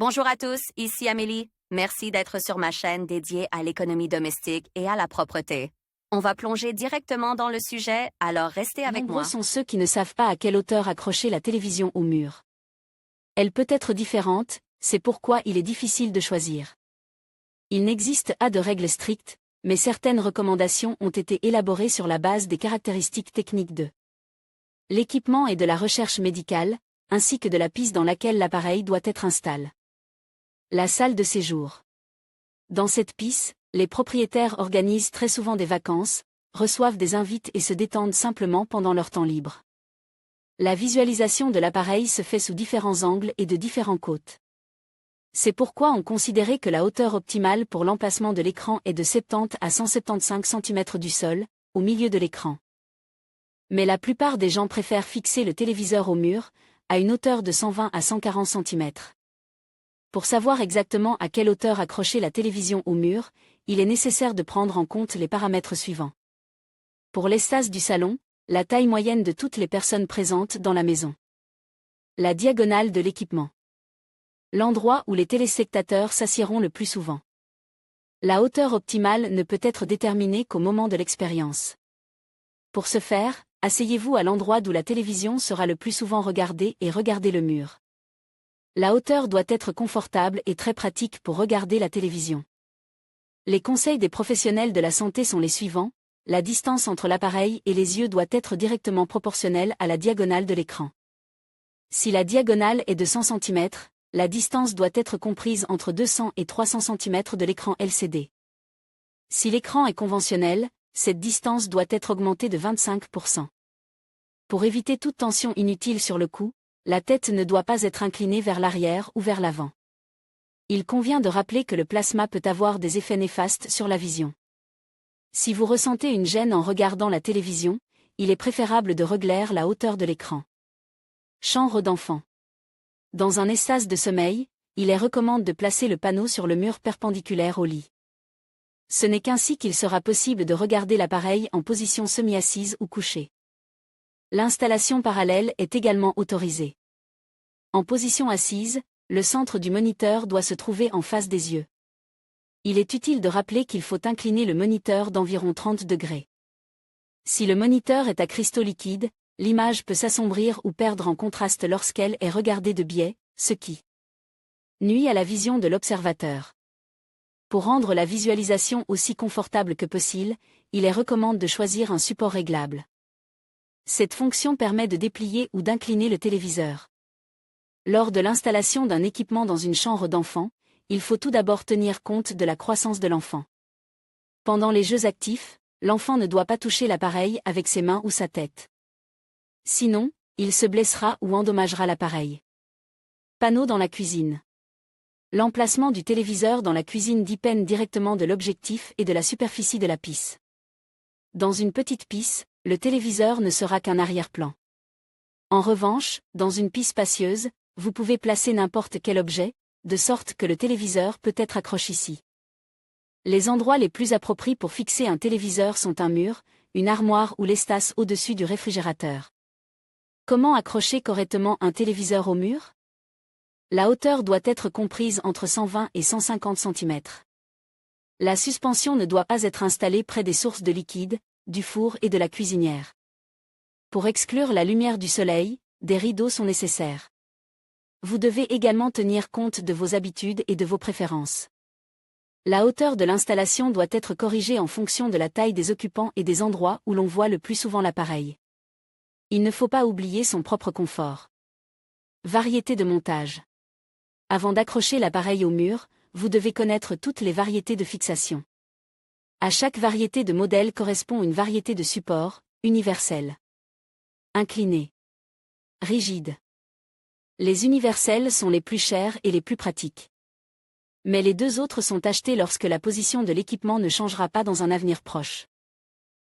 Bonjour à tous, ici Amélie. Merci d'être sur ma chaîne dédiée à l'économie domestique et à la propreté. On va plonger directement dans le sujet, alors restez avec Nombreux moi. sont ceux qui ne savent pas à quelle hauteur accrocher la télévision au mur. Elle peut être différente, c'est pourquoi il est difficile de choisir. Il n'existe pas de règles strictes, mais certaines recommandations ont été élaborées sur la base des caractéristiques techniques de l'équipement et de la recherche médicale, ainsi que de la piste dans laquelle l'appareil doit être installé. La salle de séjour. Dans cette piste, les propriétaires organisent très souvent des vacances, reçoivent des invités et se détendent simplement pendant leur temps libre. La visualisation de l'appareil se fait sous différents angles et de différents côtés. C'est pourquoi on considérait que la hauteur optimale pour l'emplacement de l'écran est de 70 à 175 cm du sol, au milieu de l'écran. Mais la plupart des gens préfèrent fixer le téléviseur au mur, à une hauteur de 120 à 140 cm. Pour savoir exactement à quelle hauteur accrocher la télévision au mur, il est nécessaire de prendre en compte les paramètres suivants. Pour l'espace du salon, la taille moyenne de toutes les personnes présentes dans la maison. La diagonale de l'équipement. L'endroit où les téléspectateurs s'assiéront le plus souvent. La hauteur optimale ne peut être déterminée qu'au moment de l'expérience. Pour ce faire, asseyez-vous à l'endroit d'où la télévision sera le plus souvent regardée et regardez le mur. La hauteur doit être confortable et très pratique pour regarder la télévision. Les conseils des professionnels de la santé sont les suivants. La distance entre l'appareil et les yeux doit être directement proportionnelle à la diagonale de l'écran. Si la diagonale est de 100 cm, la distance doit être comprise entre 200 et 300 cm de l'écran LCD. Si l'écran est conventionnel, cette distance doit être augmentée de 25%. Pour éviter toute tension inutile sur le cou, la tête ne doit pas être inclinée vers l'arrière ou vers l'avant. Il convient de rappeler que le plasma peut avoir des effets néfastes sur la vision. Si vous ressentez une gêne en regardant la télévision, il est préférable de régler la hauteur de l'écran. Chambre d'enfant. Dans un espace de sommeil, il est recommandé de placer le panneau sur le mur perpendiculaire au lit. Ce n'est qu'ainsi qu'il sera possible de regarder l'appareil en position semi-assise ou couchée. L'installation parallèle est également autorisée. En position assise, le centre du moniteur doit se trouver en face des yeux. Il est utile de rappeler qu'il faut incliner le moniteur d'environ 30 degrés. Si le moniteur est à cristaux liquides, l'image peut s'assombrir ou perdre en contraste lorsqu'elle est regardée de biais, ce qui nuit à la vision de l'observateur. Pour rendre la visualisation aussi confortable que possible, il est recommandé de choisir un support réglable. Cette fonction permet de déplier ou d'incliner le téléviseur. Lors de l'installation d'un équipement dans une chambre d'enfant, il faut tout d'abord tenir compte de la croissance de l'enfant. Pendant les jeux actifs, l'enfant ne doit pas toucher l'appareil avec ses mains ou sa tête. Sinon, il se blessera ou endommagera l'appareil. Panneau dans la cuisine. L'emplacement du téléviseur dans la cuisine dépend directement de l'objectif et de la superficie de la pisse. Dans une petite pisse, le téléviseur ne sera qu'un arrière-plan. En revanche, dans une pisse spacieuse, vous pouvez placer n'importe quel objet, de sorte que le téléviseur peut être accroché ici. Les endroits les plus appropriés pour fixer un téléviseur sont un mur, une armoire ou l'espace au-dessus du réfrigérateur. Comment accrocher correctement un téléviseur au mur? La hauteur doit être comprise entre 120 et 150 cm. La suspension ne doit pas être installée près des sources de liquide, du four et de la cuisinière. Pour exclure la lumière du soleil, des rideaux sont nécessaires. Vous devez également tenir compte de vos habitudes et de vos préférences. La hauteur de l'installation doit être corrigée en fonction de la taille des occupants et des endroits où l'on voit le plus souvent l'appareil. Il ne faut pas oublier son propre confort. Variété de montage. Avant d'accrocher l'appareil au mur, vous devez connaître toutes les variétés de fixation. À chaque variété de modèle correspond une variété de support, universel. Incliné. Rigide. Les universels sont les plus chers et les plus pratiques. Mais les deux autres sont achetés lorsque la position de l'équipement ne changera pas dans un avenir proche.